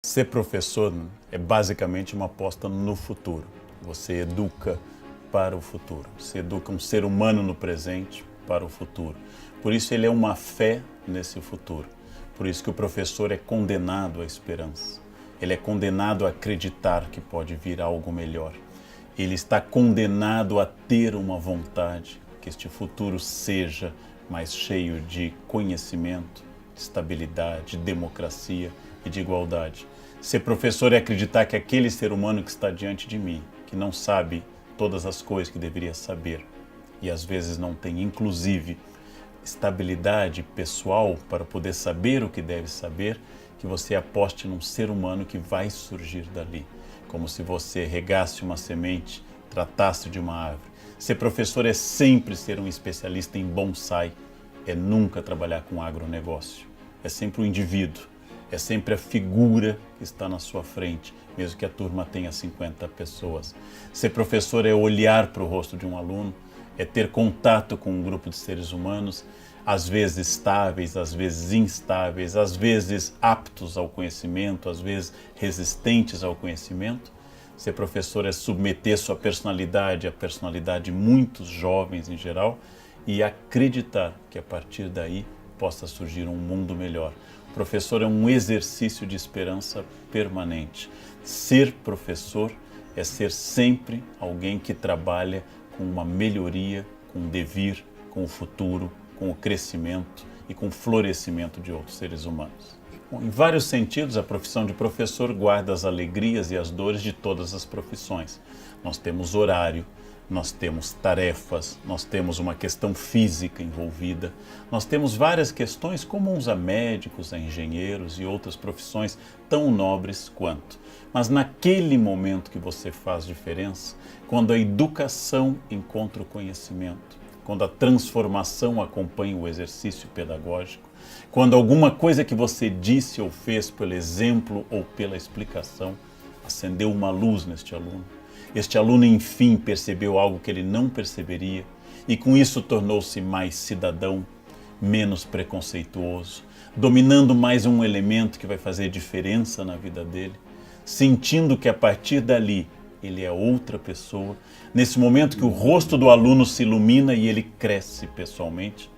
Ser professor é basicamente uma aposta no futuro. Você educa para o futuro. Você educa um ser humano no presente para o futuro. Por isso ele é uma fé nesse futuro. Por isso que o professor é condenado à esperança. Ele é condenado a acreditar que pode vir algo melhor. Ele está condenado a ter uma vontade que este futuro seja mais cheio de conhecimento, de estabilidade, de democracia e de igualdade. Ser professor é acreditar que aquele ser humano que está diante de mim, que não sabe todas as coisas que deveria saber e às vezes não tem, inclusive, estabilidade pessoal para poder saber o que deve saber, que você aposte num ser humano que vai surgir dali, como se você regasse uma semente, tratasse de uma árvore. Ser professor é sempre ser um especialista em bonsai, é nunca trabalhar com agronegócio, é sempre o indivíduo, é sempre a figura que está na sua frente, mesmo que a turma tenha 50 pessoas. Ser professor é olhar para o rosto de um aluno, é ter contato com um grupo de seres humanos, às vezes estáveis, às vezes instáveis, às vezes aptos ao conhecimento, às vezes resistentes ao conhecimento. Ser professor é submeter sua personalidade à personalidade de muitos jovens em geral e acreditar que a partir daí possa surgir um mundo melhor. O professor é um exercício de esperança permanente. Ser professor é ser sempre alguém que trabalha com uma melhoria, com o devir, com o futuro, com o crescimento e com o florescimento de outros seres humanos. Bom, em vários sentidos, a profissão de professor guarda as alegrias e as dores de todas as profissões. Nós temos horário, nós temos tarefas, nós temos uma questão física envolvida, nós temos várias questões comuns a médicos, a engenheiros e outras profissões tão nobres quanto. Mas naquele momento que você faz diferença, quando a educação encontra o conhecimento, quando a transformação acompanha o exercício pedagógico, quando alguma coisa que você disse ou fez pelo exemplo ou pela explicação acendeu uma luz neste aluno, este aluno, enfim, percebeu algo que ele não perceberia e com isso tornou-se mais cidadão, menos preconceituoso, dominando mais um elemento que vai fazer diferença na vida dele, sentindo que a partir dali ele é outra pessoa. Nesse momento que o rosto do aluno se ilumina e ele cresce pessoalmente,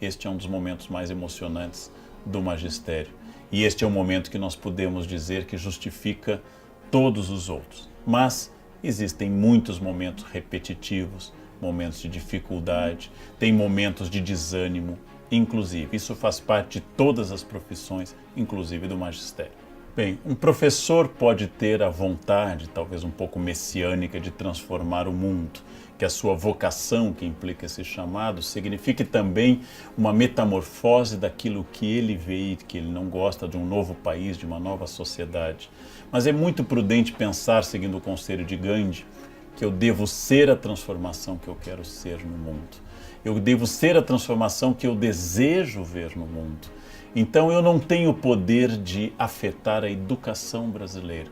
este é um dos momentos mais emocionantes do magistério. E este é o momento que nós podemos dizer que justifica todos os outros. Mas existem muitos momentos repetitivos, momentos de dificuldade, tem momentos de desânimo, inclusive. Isso faz parte de todas as profissões, inclusive do magistério. Bem, um professor pode ter a vontade, talvez um pouco messiânica, de transformar o mundo, que a sua vocação, que implica esse chamado, signifique também uma metamorfose daquilo que ele vê e que ele não gosta, de um novo país, de uma nova sociedade. Mas é muito prudente pensar, seguindo o conselho de Gandhi, que eu devo ser a transformação que eu quero ser no mundo. Eu devo ser a transformação que eu desejo ver no mundo. Então eu não tenho o poder de afetar a educação brasileira,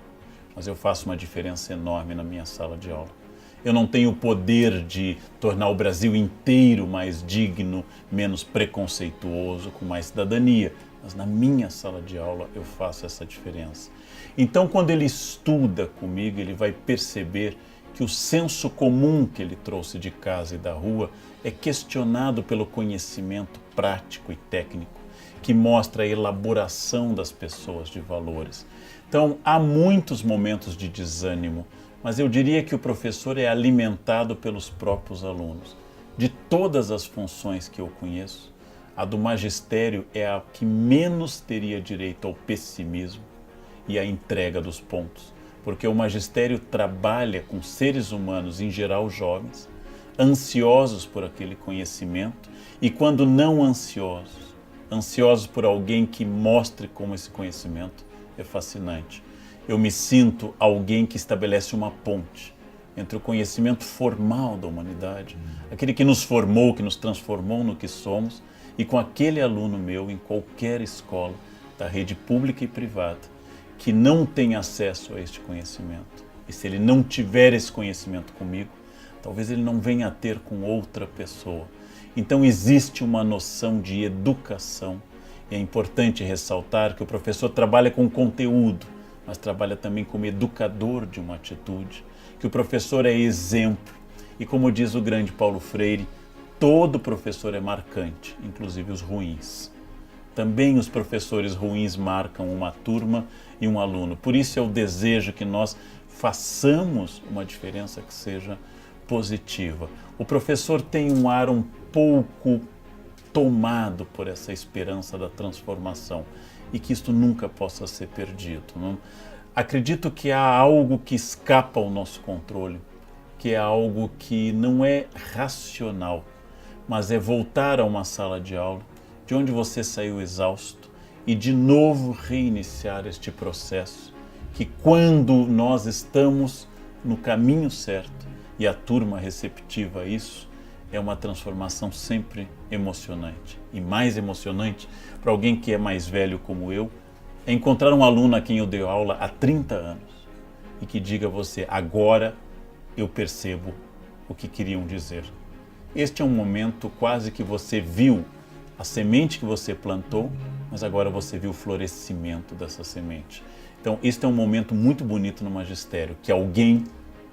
mas eu faço uma diferença enorme na minha sala de aula. Eu não tenho o poder de tornar o Brasil inteiro mais digno, menos preconceituoso, com mais cidadania, mas na minha sala de aula eu faço essa diferença. Então quando ele estuda comigo, ele vai perceber que o senso comum que ele trouxe de casa e da rua é questionado pelo conhecimento prático e técnico, que mostra a elaboração das pessoas de valores. Então, há muitos momentos de desânimo, mas eu diria que o professor é alimentado pelos próprios alunos. De todas as funções que eu conheço, a do magistério é a que menos teria direito ao pessimismo e à entrega dos pontos, porque o magistério trabalha com seres humanos, em geral jovens, ansiosos por aquele conhecimento e, quando não ansiosos por alguém que mostre como esse conhecimento é fascinante. Eu me sinto alguém que estabelece uma ponte entre o conhecimento formal da humanidade, aquele que nos formou, que nos transformou no que somos, e com aquele aluno meu em qualquer escola, da rede pública e privada, que não tem acesso a este conhecimento. E se ele não tiver esse conhecimento comigo, talvez ele não venha a ter com outra pessoa. Então existe uma noção de educação. E é importante ressaltar que o professor trabalha com conteúdo, mas trabalha também como educador de uma atitude, que o professor é exemplo. E como diz o grande Paulo Freire, todo professor é marcante, inclusive os ruins. Também os professores ruins marcam uma turma e um aluno. Por isso é o desejo que nós façamos uma diferença que seja positiva. O professor tem um ar um pouco tomado por essa esperança da transformação e que isto nunca possa ser perdido. Não? Acredito que há algo que escapa ao nosso controle, que é algo que não é racional, mas é voltar a uma sala de aula de onde você saiu exausto e de novo reiniciar este processo, que quando nós estamos no caminho certo e a turma receptiva a isso, é uma transformação sempre emocionante. E mais emocionante para alguém que é mais velho como eu, é encontrar um aluno a quem eu dei aula há 30 anos e que diga a você, agora eu percebo o que queriam dizer. Este é um momento quase que você viu a semente que você plantou, mas agora você viu o florescimento dessa semente. Então, este é um momento muito bonito no magistério, que alguém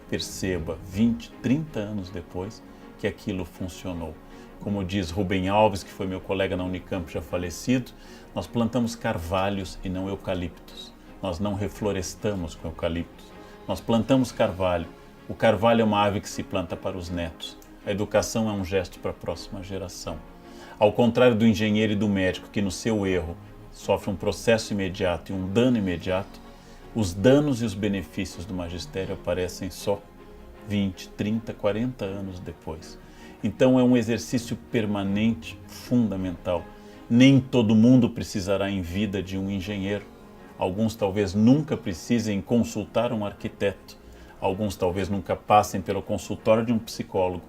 perceba 20, 30 anos depois que aquilo funcionou. Como diz Rubem Alves, que foi meu colega na Unicamp já falecido, nós plantamos carvalhos e não eucaliptos. Nós não reflorestamos com eucaliptos. Nós plantamos carvalho. O carvalho é uma ave que se planta para os netos. A educação é um gesto para a próxima geração. Ao contrário do engenheiro e do médico, que no seu erro sofre um processo imediato e um dano imediato, os danos e os benefícios do magistério aparecem só 20, 30, 40 anos depois. Então é um exercício permanente, fundamental. Nem todo mundo precisará em vida de um engenheiro. Alguns talvez nunca precisem consultar um arquiteto. Alguns talvez nunca passem pelo consultório de um psicólogo.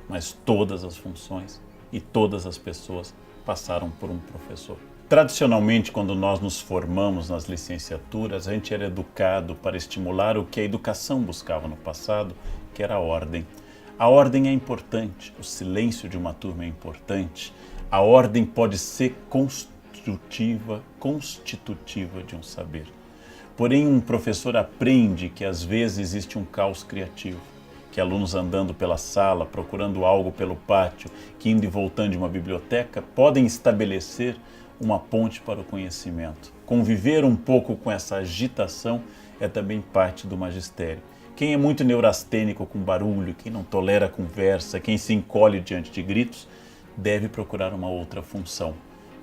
Mas todas as funções e todas as pessoas passaram por um professor. Tradicionalmente, quando nós nos formamos nas licenciaturas, a gente era educado para estimular o que a educação buscava no passado, que era a ordem. A ordem é importante, o silêncio de uma turma é importante, a ordem pode ser constitutiva de um saber. Porém, um professor aprende que às vezes existe um caos criativo, que alunos andando pela sala, procurando algo pelo pátio, que indo e voltando de uma biblioteca, podem estabelecer uma ponte para o conhecimento. Conviver um pouco com essa agitação é também parte do magistério. Quem é muito neurastênico com barulho, quem não tolera a conversa, quem se encolhe diante de gritos, deve procurar uma outra função.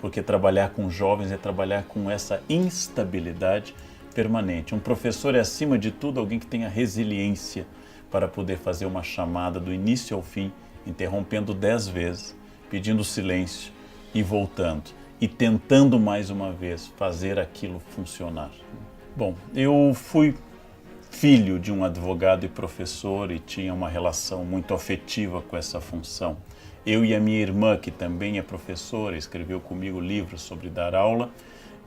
Porque trabalhar com jovens é trabalhar com essa instabilidade permanente. Um professor é, acima de tudo, alguém que tenha resiliência para poder fazer uma chamada do início ao fim, interrompendo 10 vezes, pedindo silêncio e voltando. E tentando mais uma vez fazer aquilo funcionar. Bom, eu fui filho de um advogado e professor e tinha uma relação muito afetiva com essa função. Eu e a minha irmã, que também é professora, escreveu comigo livros sobre dar aula,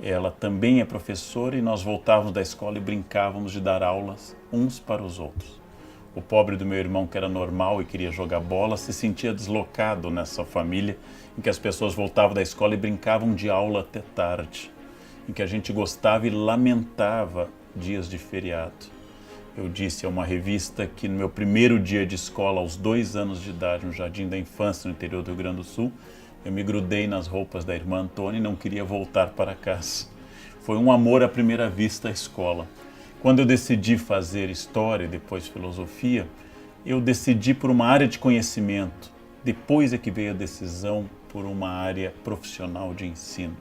ela também é professora e nós voltávamos da escola e brincávamos de dar aulas uns para os outros. O pobre do meu irmão, que era normal e queria jogar bola, se sentia deslocado nessa família em que as pessoas voltavam da escola e brincavam de aula até tarde, em que a gente gostava e lamentava dias de feriado. Eu disse a uma revista que no meu primeiro dia de escola, aos 2 anos de idade, no Jardim da Infância, no interior do Rio Grande do Sul, eu me grudei nas roupas da irmã Antônia e não queria voltar para casa. Foi um amor à primeira vista à escola. Quando eu decidi fazer História e depois Filosofia, eu decidi por uma área de conhecimento. Depois é que veio a decisão por uma área profissional de ensino.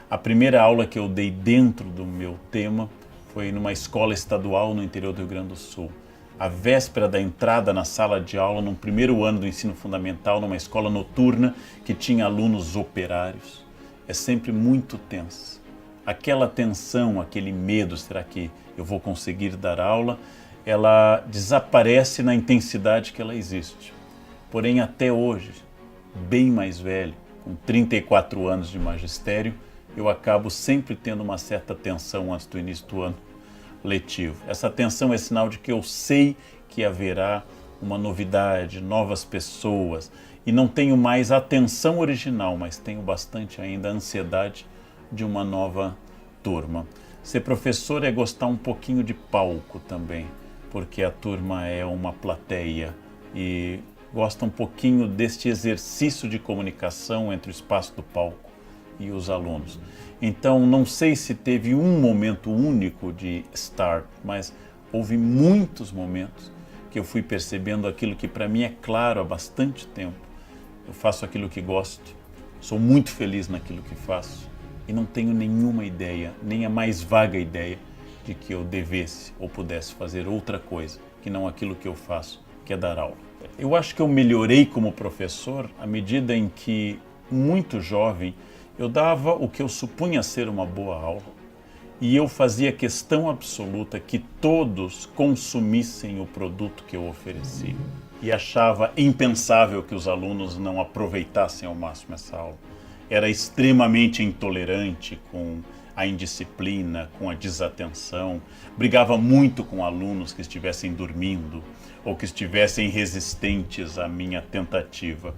A primeira aula que eu dei dentro do meu tema foi numa escola estadual no interior do Rio Grande do Sul. A véspera da entrada na sala de aula, no primeiro ano do ensino fundamental, numa escola noturna que tinha alunos operários. É sempre muito tenso. Aquela tensão, aquele medo, será que eu vou conseguir dar aula? Ela desaparece na intensidade que ela existe. Porém, até hoje, bem mais velho, com 34 anos de magistério, eu acabo sempre tendo uma certa tensão antes do início do ano letivo. Essa tensão é sinal de que eu sei que haverá uma novidade, novas pessoas, e não tenho mais a tensão original, mas tenho bastante ainda a ansiedade de uma nova turma. Ser professor é gostar um pouquinho de palco também, porque a turma é uma plateia e gosta um pouquinho deste exercício de comunicação entre o espaço do palco e os alunos. Então, não sei se teve um momento único de start, mas houve muitos momentos que eu fui percebendo aquilo que para mim é claro há bastante tempo. Eu faço aquilo que gosto, sou muito feliz naquilo que faço e não tenho nenhuma ideia, nem a mais vaga ideia de que eu devesse ou pudesse fazer outra coisa que não aquilo que eu faço, que é dar aula. Eu acho que eu melhorei como professor à medida em que, muito jovem, eu dava o que eu supunha ser uma boa aula e eu fazia questão absoluta que todos consumissem o produto que eu oferecia. E achava impensável que os alunos não aproveitassem ao máximo essa aula. Era extremamente intolerante com a indisciplina, com a desatenção. Brigava muito com alunos que estivessem dormindo ou que estivessem resistentes à minha tentativa.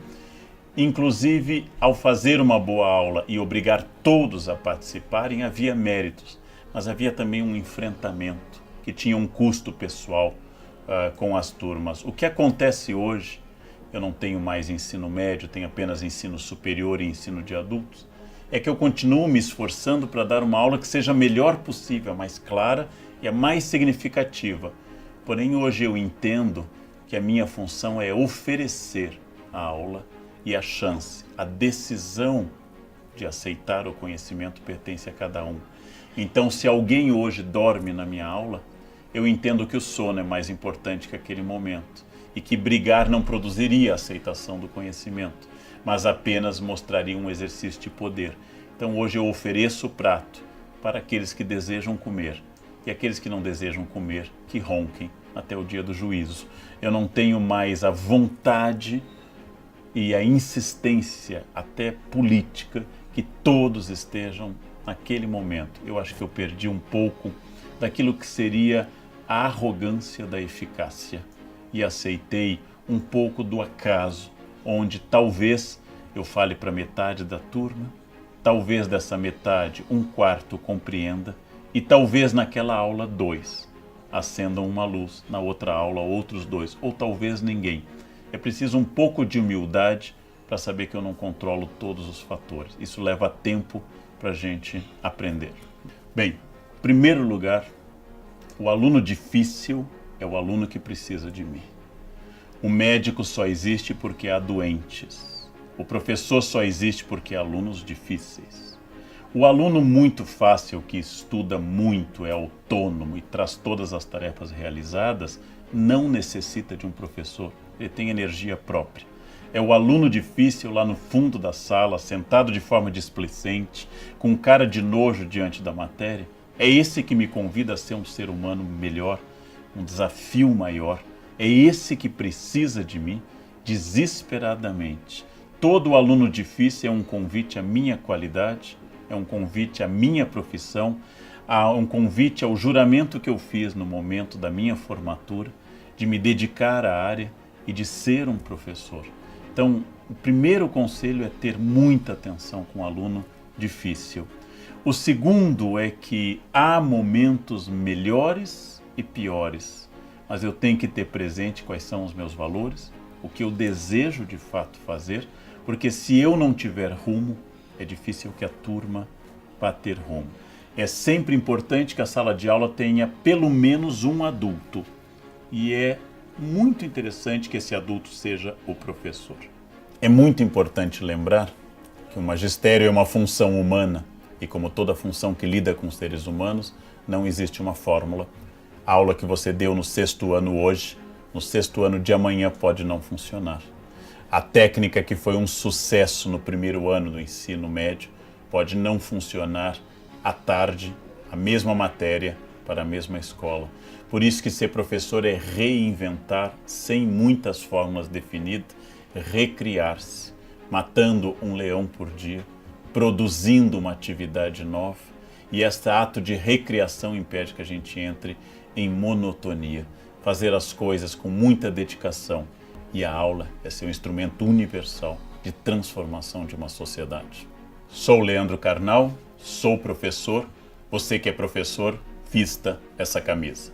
Inclusive, ao fazer uma boa aula e obrigar todos a participarem, havia méritos, mas havia também um enfrentamento que tinha um custo pessoal com as turmas. O que acontece hoje, eu não tenho mais ensino médio, tenho apenas ensino superior e ensino de adultos, é que eu continuo me esforçando para dar uma aula que seja a melhor possível, a mais clara e a mais significativa. Porém, hoje eu entendo que a minha função é oferecer a aula e a chance, a decisão de aceitar o conhecimento pertence a cada um. Então, se alguém hoje dorme na minha aula, eu entendo que o sono é mais importante que aquele momento e que brigar não produziria a aceitação do conhecimento, mas apenas mostraria um exercício de poder. Então, hoje eu ofereço o prato para aqueles que desejam comer e aqueles que não desejam comer, que ronquem até o dia do juízo. Eu não tenho mais a vontade e a insistência, até política, que todos estejam naquele momento. Eu acho que eu perdi um pouco daquilo que seria a arrogância da eficácia e aceitei um pouco do acaso, onde talvez eu fale para metade da turma, talvez dessa metade um quarto compreenda e talvez naquela aula 2 acendam uma luz, na outra aula outros 2, ou talvez ninguém. É preciso um pouco de humildade para saber que eu não controlo todos os fatores. Isso leva tempo para a gente aprender. Bem, em primeiro lugar, o aluno difícil é o aluno que precisa de mim. O médico só existe porque há doentes. O professor só existe porque há alunos difíceis. O aluno muito fácil, que estuda muito, é autônomo e traz todas as tarefas realizadas, não necessita de um professor. Ele tem energia própria. É o aluno difícil lá no fundo da sala, sentado de forma displicente, com cara de nojo diante da matéria. É esse que me convida a ser um ser humano melhor, um desafio maior. É esse que precisa de mim desesperadamente. Todo aluno difícil é um convite à minha qualidade, é um convite à minha profissão, um convite ao juramento que eu fiz no momento da minha formatura, de me dedicar à área e de ser um professor. Então, o primeiro conselho é ter muita atenção com o aluno difícil. O segundo é que há momentos melhores e piores, mas eu tenho que ter presente quais são os meus valores, o que eu desejo de fato fazer, porque se eu não tiver rumo, é difícil que a turma vá ter rumo. É sempre importante que a sala de aula tenha pelo menos um adulto, e é muito interessante que esse adulto seja o professor. É muito importante lembrar que o magistério é uma função humana e, como toda função que lida com os seres humanos, não existe uma fórmula. A aula que você deu no 6º ano hoje, no 6º ano de amanhã pode não funcionar. A técnica que foi um sucesso no 1º ano do ensino médio pode não funcionar à tarde, a mesma matéria, para a mesma escola. Por isso que ser professor é reinventar, sem muitas fórmulas definidas, recriar-se, matando um leão por dia, produzindo uma atividade nova, e este ato de recriação impede que a gente entre em monotonia, fazer as coisas com muita dedicação, e a aula é seu instrumento universal de transformação de uma sociedade. Sou Leandro Carnal, sou professor, Você que é professor, vista essa camisa.